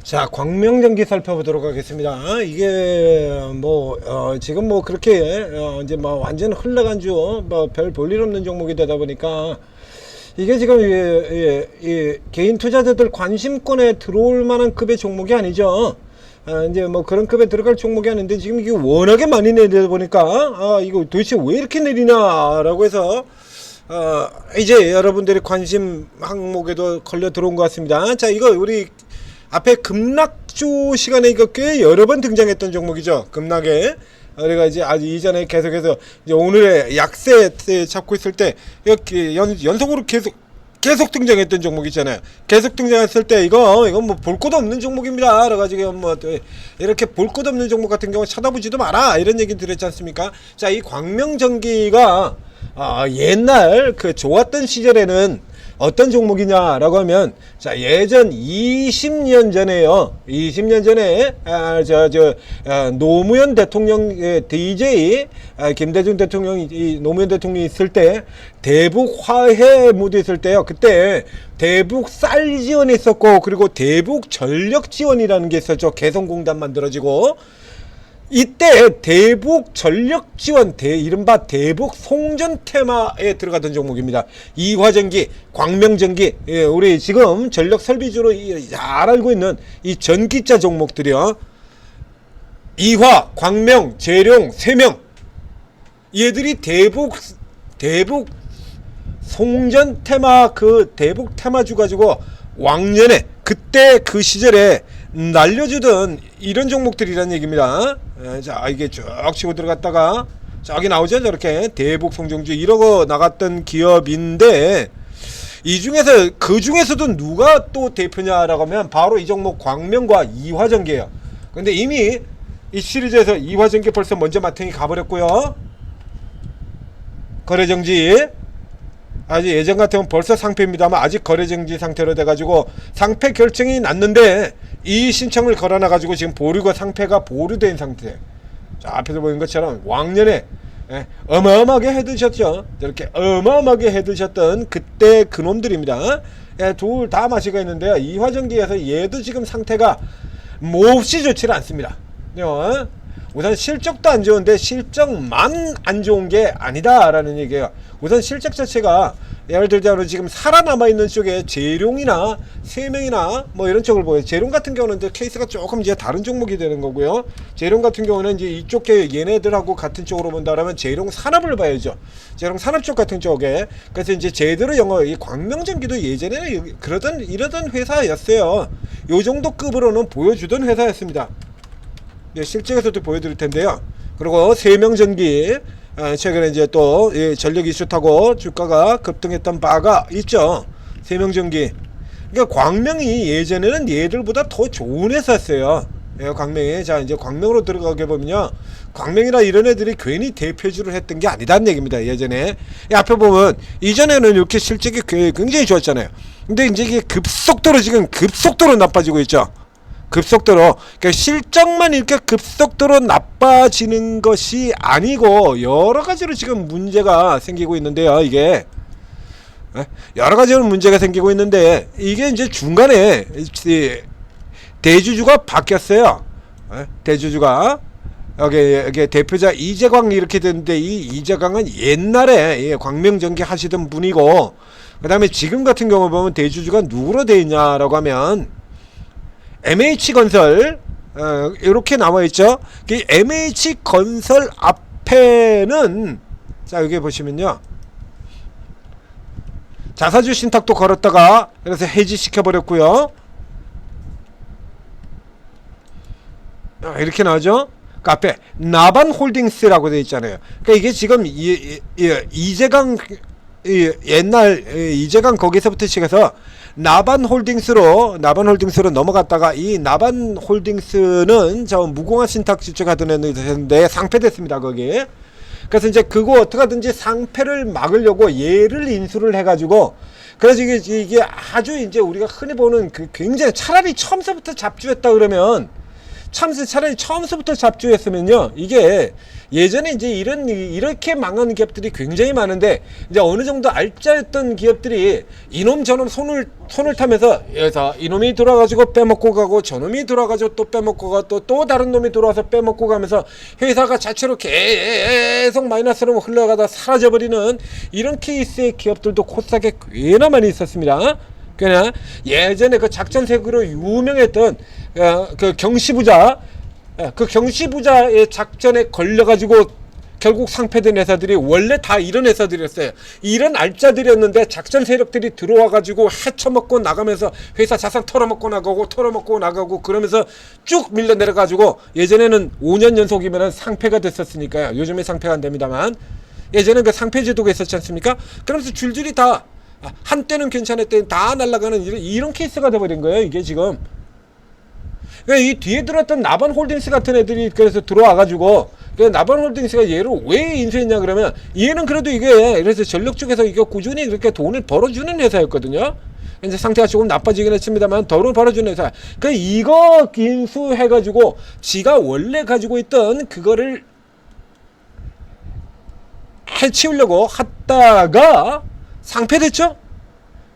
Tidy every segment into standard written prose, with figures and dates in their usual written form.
자, 광명전기 살펴보도록 하겠습니다. 이게 지금 그렇게 이제 완전 흘러간 주 별 볼일 없는 종목이 되다 보니까 이게 지금 개인 투자자들 관심권에 들어올 만한 급의 종목이 아니죠. 이제 그런 급에 들어갈 종목이 아닌데 지금 이게 워낙에 많이 내리다 보니까 이거 도대체 왜 이렇게 내리냐라고 해서 이제 여러분들의 관심 항목에도 걸려 들어온 것 같습니다. 자, 이거 우리 앞에 급락주 시간에 이거 꽤 여러 번 등장했던 종목이죠. 급락에 우리가 이제 아주 이전에 계속해서 이제 오늘의 약세 잡고 있을 때 이렇게 연속으로 계속 등장했던 종목 있잖아요. 계속 등장했을 때 이건 뭐 볼 것도 없는 종목입니다. 그래가지고 이렇게 볼 것도 없는 종목 같은 경우 쳐다보지도 마라 이런 얘기 드렸지 않습니까? 자, 이 광명전기가 옛날 그 좋았던 시절에는 어떤 종목이냐라고 하면, 자, 예전 20년 전에요. 20년 전에 노무현 대통령 DJ 김대중 대통령이 노무현 대통령이 있을 때 대북 화해 무드 있을 때요. 그때 대북 쌀 지원이 있었고, 그리고 대북 전력 지원이라는 게 있었죠. 개성공단 만들어지고. 이때 대북 전력 지원 이른바 대북 송전 테마에 들어가던 종목입니다. 이화전기, 광명전기, 우리 지금 전력 설비주로 잘 알고 있는 이 전기차 종목들이요. 이화, 광명, 재룡, 세명, 얘들이 대북 송전 테마 대북 테마주 가지고 왕년에 그때 그 시절에 날려주던 이런 종목들이란 얘기입니다. 자, 이게 쭉 치고 들어갔다가 저기 나오죠. 저렇게 대북 송정주 이러고 나갔던 기업인데, 그 중에서도 누가 또 대표냐라고 하면 바로 이 종목 광명과 이화전기예요. 근데 이미 이 시리즈에서 이화전기 벌써 먼저 마탱이 가버렸고요. 거래정지 아직 예전 같으면 벌써 상패입니다만 아직 거래정지 상태로 돼가지고 상패 결정이 났는데 이 신청을 걸어놔가지고 지금 보류가 상패가 보류된 상태. 자, 앞에서 보인 것처럼 왕년에 어마어마하게 해드셨죠. 이렇게 어마어마하게 해드셨던 그때 그놈들입니다. 둘 다 맛이가 있는데요. 이화전기에서 얘도 지금 상태가 몹시 좋지는 않습니다. 우선 실적도 안 좋은데 실적만 안 좋은 게 아니다라는 얘기예요. 우선 실적 자체가 예를 들자면 지금 살아남아 있는 쪽에 재룡이나 세명이나 이런 쪽을 보여요. 재룡 같은 경우는 이제 케이스가 조금 이제 다른 종목이 되는 거고요. 재룡 같은 경우는 이제 이쪽 얘네들하고 같은 쪽으로 본다라면 재룡 산업을 봐야죠. 재룡 산업 쪽 같은 쪽에. 그래서 이제 제대로 이 광명전기도 예전에는 이러던 회사였어요. 요 정도 급으로는 보여주던 회사였습니다. 실적에서도 보여드릴 텐데요. 그리고 세명전기 최근에 이제 또 전력 이슈 타고 주가가 급등했던 바가 있죠. 세명전기. 그러니까 광명이 예전에는 얘들보다 더 좋은 회사였어요. 광명이. 자, 이제 광명으로 들어가게 보면요, 광명이나 이런 애들이 괜히 대표주를 했던 게 아니다는 얘기입니다. 예전에 앞에 보면 이전에는 이렇게 실적이 굉장히 좋았잖아요. 근데 이제 이게 급속도로 나빠지고 있죠. 급속도로. 그러니까 실적만 이렇게 급속도로 나빠지는 것이 아니고 여러 가지로 지금 문제가 생기고 있는데요. 이게 여러 가지로 문제가 생기고 있는데, 이게 이제 중간에 대주주가 바뀌었어요. 대주주가 여기 대표자 이재광 이렇게 됐는데, 이 이재광은 옛날에 광명전기 하시던 분이고, 그 다음에 지금 같은 경우 보면 대주주가 누구로 되어 있냐라고 하면 MH건설 이렇게 나와있죠. 그 MH건설 앞에는, 자, 여기 보시면요, 자사주 신탁도 걸었다가 그래서 해지시켜 버렸고요. 이렇게 나오죠. 그 앞에 나반홀딩스라고 되어 있잖아요. 그러니까 이게 지금 이재강 옛날 이재강 거기서부터 시작해서 나반홀딩스로 넘어갔다가, 이 나반홀딩스는 저 무공화 신탁 집중하던 애인데 상패됐습니다. 거기. 그래서 이제 그거 어떻게든지 상패를 막으려고 얘를 인수를 해가지고, 그래서 이게 아주 이제 우리가 흔히 보는 굉장히, 차라리 처음서부터 잡주했다 그러면 차라리 처음부터 잡주했으면요, 이게 예전에 이제 이렇게 망한 기업들이 굉장히 많은데, 이제 어느 정도 알짜였던 기업들이 이놈 저놈 손을 타면서, 여기서 이놈이 들어와가지고 빼먹고 가고, 저놈이 들어와가지고 또 빼먹고 가고, 또 다른 놈이 들어와서 빼먹고 가면서 회사가 자체로 계속 마이너스로 흘러가다 사라져버리는 이런 케이스의 기업들도 코스닥에 꽤나 많이 있었습니다. 그냥 예전에 그 작전색으로 유명했던 그 경시부자, 그 경시부자의 작전에 걸려가지고 결국 상폐된 회사들이 원래 다 이런 회사들이었어요. 이런 알짜들이었는데 작전 세력들이 들어와가지고 헤쳐먹고 나가면서 회사 자산 털어먹고 나가고 그러면서 쭉 밀려 내려가지고, 예전에는 5년 연속이면 상폐가 됐었으니까요. 요즘에 상폐가 안 됩니다만, 예전에 그 상폐 제도가 있었지 않습니까? 그러면서 줄줄이 다 한때는 괜찮았더니 다 날아가는 이런 케이스가 돼버린 거예요, 이게 지금. 그러니까 이 뒤에 들어왔던 나반홀딩스 같은 애들이 그래서 들어와가지고, 나반홀딩스가 얘를 왜 인수했냐 그러면, 얘는 그래도 이게 그래서 전력 쪽에서 이게 꾸준히 그렇게 돈을 벌어주는 회사였거든요. 이제 상태가 조금 나빠지긴 했습니다만 돈을 벌어주는 회사. 그 이거 인수해가지고 지가 원래 가지고 있던 그거를 해치우려고 하다가 상폐됐죠?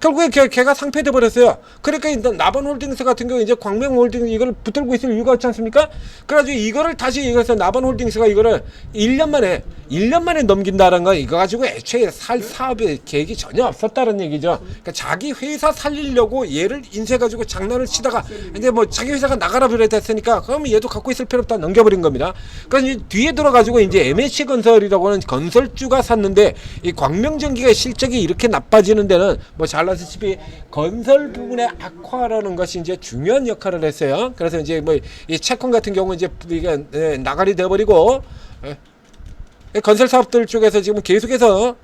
결국에 걔가 상폐돼 버렸어요. 그러니까 일단 나반홀딩스 같은 경우 이제 광명홀딩 이걸 붙들고 있을 이유가 없지 않습니까? 그래가지고 이거를 다시 이거서 나반홀딩스가 이거를 1년 만에 넘긴다는 건 이거 가지고 애초에 살 사업의 계획이 전혀 없었다는 얘기죠. 그러니까 자기 회사 살리려고 얘를 인수해가지고 장난을 치다가 이제 뭐 자기 회사가 나가라 그랬으니까 그러면 얘도 갖고 있을 필요 없다 넘겨버린 겁니다. 그러니까 이제 뒤에 들어가지고 이제 MH 건설이라고 하는 건설주가 샀는데, 이 광명전기가 실적이 이렇게 나빠지는 데는 뭐 잘라시피 건설 부분의 악화라는 것이 이제 중요한 역할을 했어요. 그래서 이제 뭐 이 채권 같은 경우 이제 이게 나가리 돼버리고, 건설 사업들 쪽에서 지금 계속해서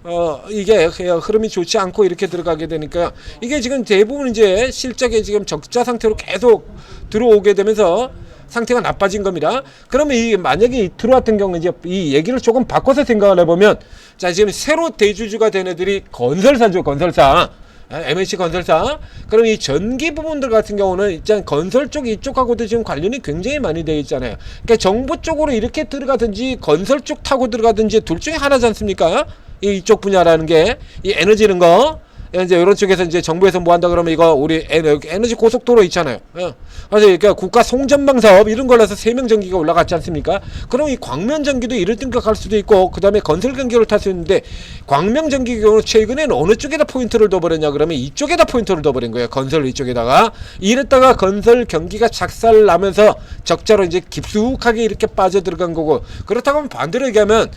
이게 흐름이 좋지 않고 이렇게 들어가게 되니까요. 이게 지금 대부분 이제 실적에 지금 적자 상태로 계속 들어오게 되면서 상태가 나빠진 겁니다. 그러면 이 만약에 들어왔던 경우 이제 이 얘기를 조금 바꿔서 생각을 해보면, 자 지금 새로 대주주가 된 애들이 건설사죠, 건설사. MH 건설사. 그럼 이 전기 부분들 같은 경우는 일단 건설 쪽 이쪽하고도 지금 관련이 굉장히 많이 되어 있잖아요. 그러니까 정부 쪽으로 이렇게 들어가든지 건설 쪽 타고 들어가든지 둘 중에 하나지 않습니까? 이쪽 분야라는 게, 이 에너지 이런 거. 이제 이런 쪽에서 이제 정부에서 뭐 한다 그러면 이거 우리 에너지 고속도로 있잖아요. 그래서 그러니까 국가 송전방 사업 이런 걸로 해서 세명 전기가 올라갔지 않습니까? 그럼 이 광명 전기도 이럴 등가 갈 수도 있고, 그 다음에 건설 경기를 탈 수 있는데, 광명 전기 경우 최근에는 어느 쪽에다 포인트를 둬버렸냐 그러면 이쪽에다 포인트를 둬버린 거예요. 건설 이쪽에다가. 이랬다가 건설 경기가 작살 나면서 적자로 이제 깊숙하게 이렇게 빠져 들어간 거고, 그렇다고 하면 반대로 얘기하면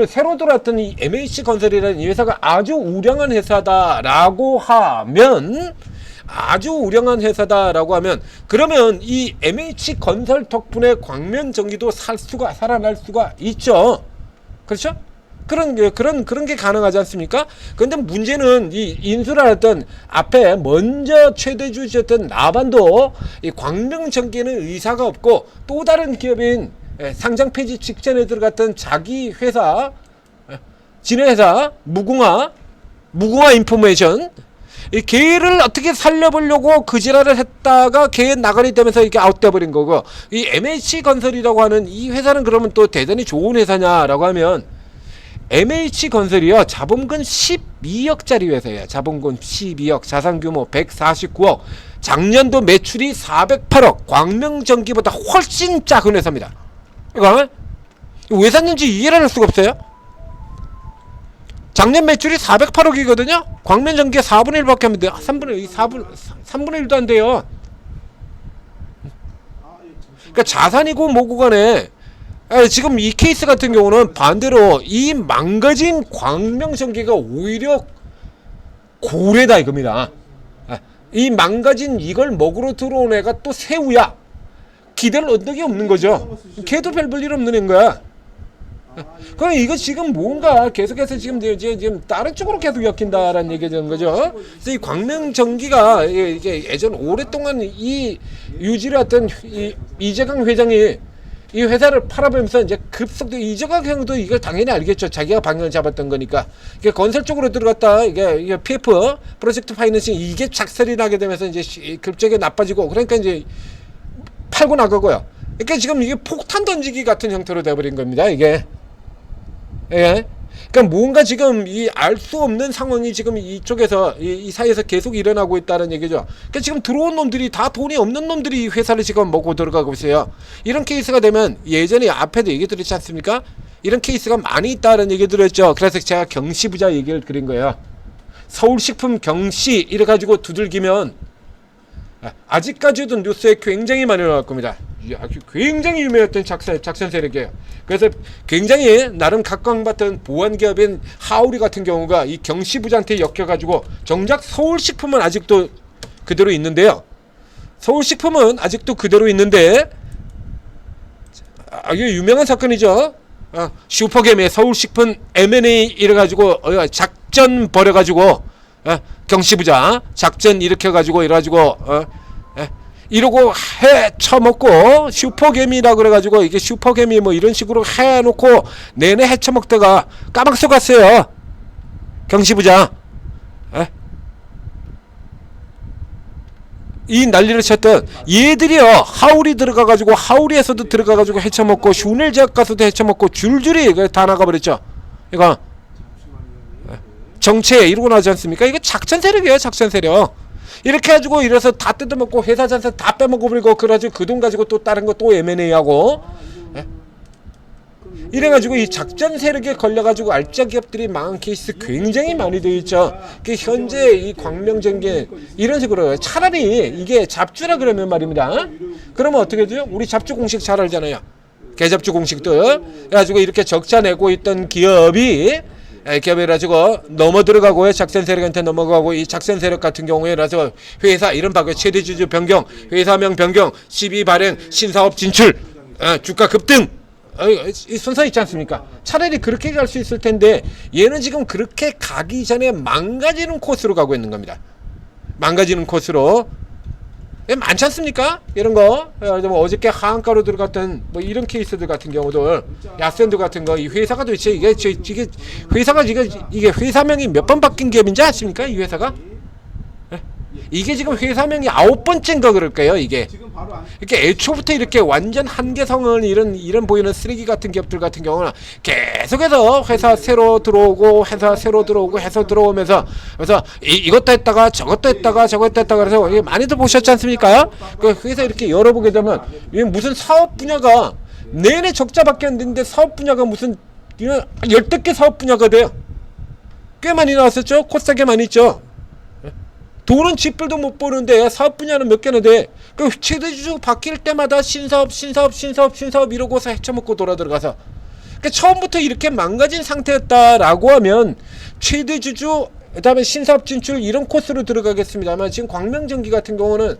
새로 들어왔던 이 MH 건설이라는 이 회사가 아주 우량한 회사다라고 하면, 그러면 이 MH 건설 덕분에 광명 전기도 살아날 수가 있죠. 그렇죠? 그런 게 가능하지 않습니까? 근데 문제는 이 인수를 했던 앞에 먼저 최대주주였던 나반도 이 광명 전기에는 의사가 없고, 또 다른 기업인 상장 폐지 직전에 들어갔던 자기 회사, 지네회사 무궁화 인포메이션, 이 걔를 어떻게 살려보려고 그 지랄을 했다가 걔 나가리 되면서 이렇게 아웃돼 버린 거고, 이 MH 건설이라고 하는 이 회사는 그러면 또 대단히 좋은 회사냐라고 하면, MH 건설이요, 자본금 12억짜리 회사예요. 자본금 12억, 자산 규모 149억, 작년도 매출이 408억, 광명전기보다 훨씬 작은 회사입니다. 이거 왜 샀는지 이해를 할 수가 없어요. 작년 매출이 408억이거든요. 광명전기가 4분의 1밖에 안 돼요. 3분의 1도 안 돼요. 그러니까 자산이고 뭐고 간에, 지금 이 케이스 같은 경우는 반대로 이 망가진 광명전기가 오히려 고래다 이겁니다. 이 망가진 이걸 먹으러 들어온 애가 또 새우야. 기대를 얻는 게 없는 거죠. 걔도 별 볼 일 없는 애인 거야. 그럼 이거 지금 뭔가 계속해서 지금 다른 쪽으로 계속 엮인다라는 얘기가 되는 거죠. 그래서 이 광명전기가 이게 예전 오랫동안 이 유지를 했던 이재강 회장이 이 회사를 팔아보면서 이제 급속도, 이재강 형도 이걸 당연히 알겠죠. 자기가 방향을 잡았던 거니까. 이게 건설 쪽으로 들어갔다, 이게 PF 프로젝트 파이낸싱 이게 작살이 나게 되면서 이제 급격하게 나빠지고, 그러니까 이제 팔고 나가고요. 그러니까 지금 이게 폭탄 던지기 같은 형태로 돼버린 겁니다. 이게. 예. 그러니까 뭔가 지금 이 알 수 없는 상황이 지금 이쪽에서 이 사이에서 계속 일어나고 있다는 얘기죠. 그러니까 지금 들어온 놈들이 다 돈이 없는 놈들이 이 회사를 지금 먹고 들어가고 있어요. 이런 케이스가 되면 예전에 앞에도 얘기 드렸지 않습니까? 이런 케이스가 많이 있다는 얘기 들었죠. 그래서 제가 경시부자 얘기를 드린 거예요. 서울식품 경시 이래가지고 두들기면 아직까지도 뉴스에 굉장히 많이 나올 겁니다. 아주 굉장히 유명했던 작전 세력이에요. 그래서 굉장히 나름 각광받던 보안기업인 하우리 같은 경우가 이 경시부자한테 엮여가지고 정작 서울식품은 아직도 그대로 있는데요. 서울식품은 아직도 그대로 있는데 이게 유명한 사건이죠. 슈퍼겜의 서울식품 M&A 이래가지고 작전 벌여가지고 경시부자 작전 일으켜가지고 이래가지고 이러고 해 쳐먹고 슈퍼개미라 그래가지고 이게 슈퍼개미 뭐 이런 식으로 해놓고 내내 해 쳐먹다가 까막 쏘갔어요. 경시부자. 이 난리를 쳤던 얘들이요. 하울이 들어가가지고 하울이에서도 들어가가지고 해쳐먹고 슈넬 제약 가서도 해쳐먹고 줄줄이 다 나가버렸죠. 이거 정체 이러고 나지 않습니까? 이거 작전 세력이에요. 작전 세력. 이렇게 해가지고 이래서 다 뜯어먹고 회사 자산 다 빼먹어버리고 그래가지고 그 돈 가지고 또 다른 거 또 M&A 하고 이래가지고 이 작전 세력에 걸려가지고 알짜 기업들이 망한 케이스 굉장히 많이 되어 있죠. 그 현재 이 광명전기 이런 식으로 차라리 이게 잡주라 그러면 말입니다. 그러면 어떻게 돼요? 우리 잡주 공식 잘 알잖아요. 개잡주 공식도 해가지고 이렇게 적자 내고 있던 기업이 기업이라지고 넘어 들어가고요. 작전 세력한테 넘어가고 이 작전 세력 같은 경우에라서 회사 이름 바꿔 최대 주주 변경, 회사명 변경, 시비 발행, 신사업 진출, 주가 급등. 이 순서 있지 않습니까? 차라리 그렇게 갈 수 있을 텐데 얘는 지금 그렇게 가기 전에 망가지는 코스로 가고 있는 겁니다. 망가지는 코스로. 많지 않습니까? 이런 거. 뭐 어저께 하한가로 들어갔던 뭐 이런 케이스들 같은 경우도 야센드 같은 거 이 회사가 도대체 이게 회사가 이게 회사명이 몇 번 바뀐 기업인지 아십니까? 이 회사가? 이게 지금 회사명이 9번째인가 그럴 거예요. 이게 이렇게 애초부터 이렇게 완전 한계성을 이런 보이는 쓰레기 같은 기업들 같은 경우는 계속해서 회사 새로 들어오고 회사 새로 들어오고 해서 들어오면서 그래서 이것도 했다가 저것도 했다가 저것도 했다가 그래서 이게 많이들 보셨지 않습니까? 그 회사 이렇게 열어보게 되면 이게 무슨 사업 분야가 내내 적자밖에 안 되는데 사업 분야가 무슨 10개 사업 분야가 돼요. 꽤 많이 나왔었죠. 코스닥에 많이 있죠. 돈은 집불도 못 보는데 사업 분야는 몇 개나 돼. 그 최대주주 바뀔 때마다 신사업 이러고서 헤쳐먹고 돌아 들어가서. 그러니까 처음부터 이렇게 망가진 상태였다라고 하면 최대주주 그다음에 신사업 진출 이런 코스로 들어가겠습니다만 지금 광명전기 같은 경우는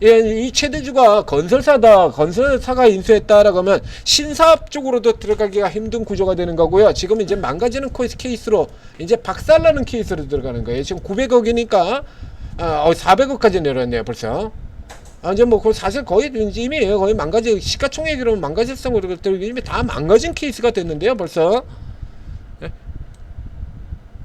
이 최대주가 건설사가 인수했다라고 하면 신사업 쪽으로도 들어가기가 힘든 구조가 되는 거고요. 지금 이제 망가지는 케이스로 이제 박살나는 케이스로 들어가는 거예요. 지금 900억이니까 400억까지 내려왔네요 벌써. 이제 뭐 사실 거의 이미 거의 망가지 시가총액으로 망가질성으로 이미 다 망가진 케이스가 됐는데요 벌써.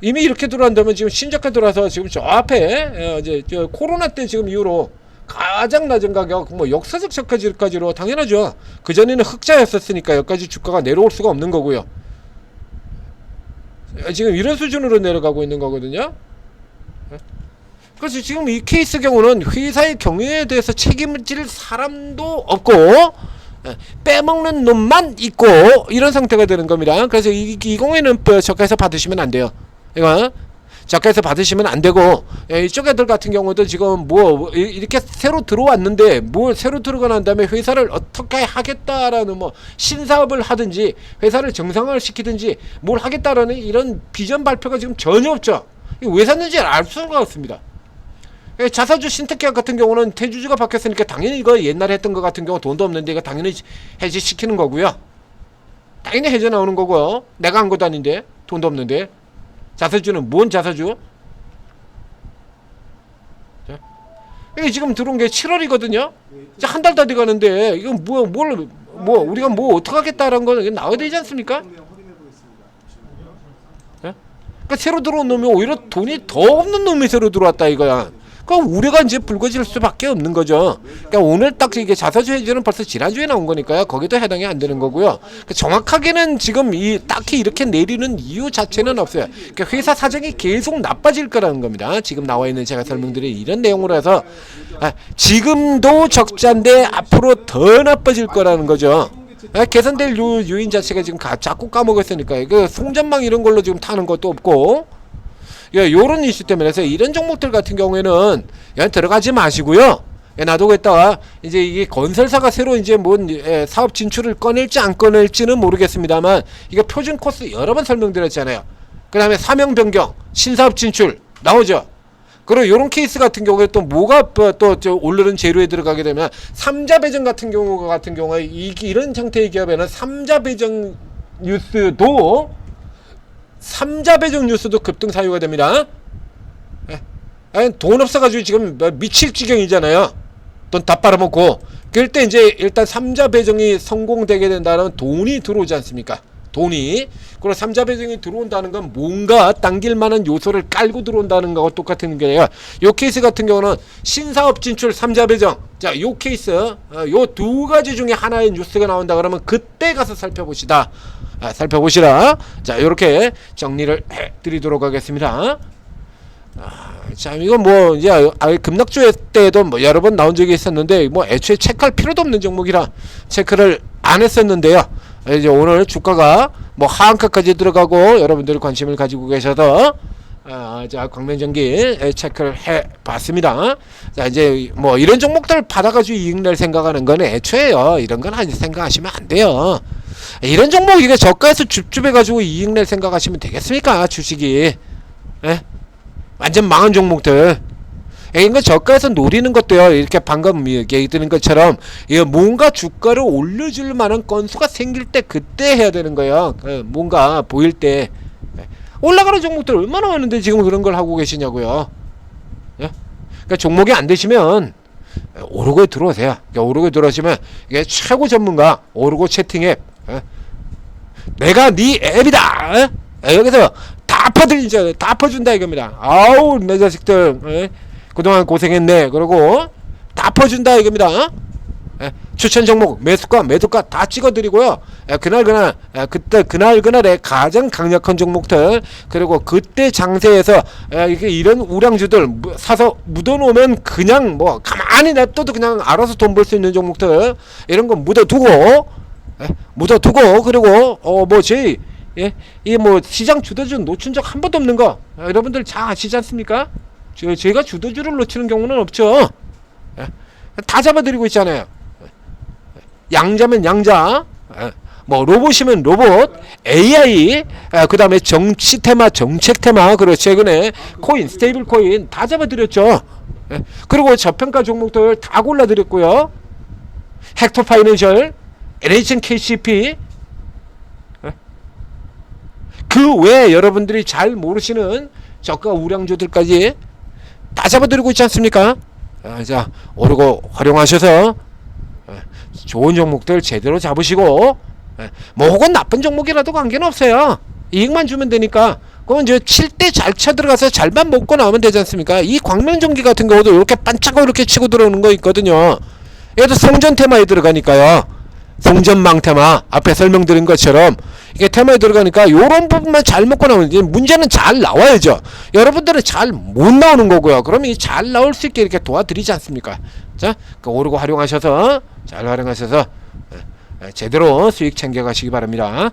이미 이렇게 들어간다면 지금 신저가 들어와서 지금 저 앞에 이제 저 코로나 때 지금 이후로 가장 낮은 가격 뭐 역사적 저가지로 당연하죠. 그 전에는 흑자였었으니까 여기까지 주가가 내려올 수가 없는 거고요. 지금 이런 수준으로 내려가고 있는 거거든요. 그래서 지금 이 케이스 경우는 회사의 경영에 대해서 책임질 사람도 없고 빼먹는 놈만 있고 이런 상태가 되는 겁니다. 그래서 이 경우에는 저가에서 받으시면 안 돼요. 이거 저가에서 받으시면 안 되고 이쪽 애들 같은 경우도 지금 뭐 이렇게 새로 들어왔는데 뭘 새로 들어가 난 다음에 회사를 어떻게 하겠다라는 뭐 신사업을 하든지 회사를 정상화를 시키든지 뭘 하겠다라는 이런 비전 발표가 지금 전혀 없죠. 왜 샀는지 알 수가 없습니다. 자사주 신택기업 같은 경우는 대주주가 바뀌었으니까 당연히 이거 옛날에 했던 것 같은 경우 돈도 없는데 이거 당연히 해지시키는 거고요. 당연히 해제 나오는 거고요. 내가 한 것도 아닌데 돈도 없는데 자사주는 뭔 자사주? 이게 지금 들어온 게 7월이거든요. 이제 한 달 다 돼가는데 이건 뭐 우리가 뭐 어떻게 하겠다라는 거는 나와야 되지 않습니까? 그러니까 새로 들어온 놈이 오히려 돈이 더 없는 놈이 새로 들어왔다 이거야. 그러니까 우려가 이제 불거질 수밖에 없는 거죠. 그러니까 오늘 딱 이게 자사주 해지는 벌써 지난주에 나온 거니까요. 거기도 해당이 안 되는 거고요. 그러니까 정확하게는 지금 이 딱히 이렇게 내리는 이유 자체는 없어요. 그러니까 회사 사정이 계속 나빠질 거라는 겁니다. 지금 나와 있는 제가 설명드린 이런 내용으로 해서 지금도 적자인데 앞으로 더 나빠질 거라는 거죠. 개선될 요인 자체가 지금 자꾸 까먹었으니까 그 송전망 이런 걸로 지금 타는 것도 없고 요런 이슈 때문에 해서 이런 종목들 같은 경우에는 그냥 들어가지 마시고요. 놔두고 이제 이게 건설사가 새로 이제 뭔 사업 진출을 꺼낼지 안 꺼낼지는 모르겠습습니다만 이거 표준 코스 여러 번 설명드렸잖아요. 그 다음에 사명 변경, 신사업 진출 나오죠. 그리고 요런 케이스 같은 경우에 또 뭐가 또 오르는 재료에 들어가게 되면 삼자 배정 같은 경우에 이런 형태의 기업에는 삼자 배정 뉴스도 급등 사유가 됩니다. 돈 없어가지고 지금 미칠 지경이잖아요. 돈 다 빨아먹고. 그럴 때 이제 일단 삼자 배정이 성공되게 된다면 돈이 들어오지 않습니까? 돈이. 그리고 삼자 배정이 들어온다는 건 뭔가 당길 만한 요소를 깔고 들어온다는 거와 똑같은 게요. 요 케이스 같은 경우는 신사업 진출 삼자 배정. 자, 요 케이스, 요 두 가지 중에 하나의 뉴스가 나온다 그러면 그때 가서 살펴보시라. 자, 요렇게 정리를 해 드리도록 하겠습니다. 자, 이건 뭐 이제 급락주 때에도 뭐 여러 번 나온 적이 있었는데 뭐 애초에 체크할 필요도 없는 종목이라 체크를 안 했었는데요. 이제 오늘 주가가 뭐 하한가까지 들어가고 여러분들이 관심을 가지고 계셔서 자, 광명전기 체크를 해봤습니다. 자, 이제 뭐 이런 종목들 받아가지고 이익 낼 생각하는 건 애초에요. 이런 건 생각하시면 안 돼요. 이런 종목 이게 저가에서 줍줍해가지고 이익 낼 생각하시면 되겠습니까? 주식이 완전 망한 종목들. 그러니까 저가에서 노리는 것도요. 이렇게 방금 얘기 드린 것처럼 뭔가 주가를 올려줄 만한 건수가 생길 때 그때 해야 되는 거예요. 뭔가 보일 때. 올라가는 종목들 얼마나 많은데 지금 그런 걸 하고 계시냐고요. 그러니까 종목이 안 되시면 오르고에 들어오세요. 그러니까 오르고에 들어오시면 이게 최고 전문가 오르고 채팅 앱. 내가 네 앱이다. 여기서 다 퍼드리죠. 다 퍼준다 이겁니다. 아우 내 자식들 그동안 고생했네. 그러고 다 퍼준다 이겁니다. 추천 종목 매수가 매도가 다 찍어드리고요. 그날의 가장 강력한 종목들 그리고 그때 장세에서 이런 우량주들 사서 묻어놓으면 그냥 뭐 가만히 냅둬도 그냥 알아서 돈 벌 수 있는 종목들 이런 거 묻어두고 그리고 이 뭐 시장 주도주 놓친 적 한 번도 없는 거 여러분들 잘 아시지 않습니까? 제가 주도주를 놓치는 경우는 없죠. 다 잡아드리고 있잖아요. 양자면 양자, 뭐 로봇이면 로봇, AI, 그 다음에 정치 테마, 정책 테마, 그리고 최근에 코인, 스테이블 코인 다 잡아드렸죠. 그리고 저평가 종목들 다 골라드렸고요. 헥토 파이낸셜, NHN KCP, 그 외에 여러분들이 잘 모르시는 저가 우량주들까지 다 잡아드리고 있지 않습니까? 자, 오르고 활용하셔서 좋은 종목들 제대로 잡으시고 뭐 혹은 나쁜 종목이라도 관계는 없어요. 이익만 주면 되니까 그건 이제 칠 때 잘 쳐들어가서 잘만 먹고 나오면 되지 않습니까? 이 광명전기 같은 경우도 이렇게 반짝하고 이렇게 치고 들어오는 거 있거든요. 얘도 성전 테마에 들어가니까요. 성전망 테마 앞에 설명드린 것처럼 이게 테마에 들어가니까 요런 부분만 잘 먹고 나오면 문제는 잘 나와야죠. 여러분들은 잘 못 나오는 거고요. 그러면 잘 나올 수 있게 이렇게 도와드리지 않습니까? 자, 오르고 활용하셔서 잘 활용하셔서 제대로 수익 챙겨가시기 바랍니다.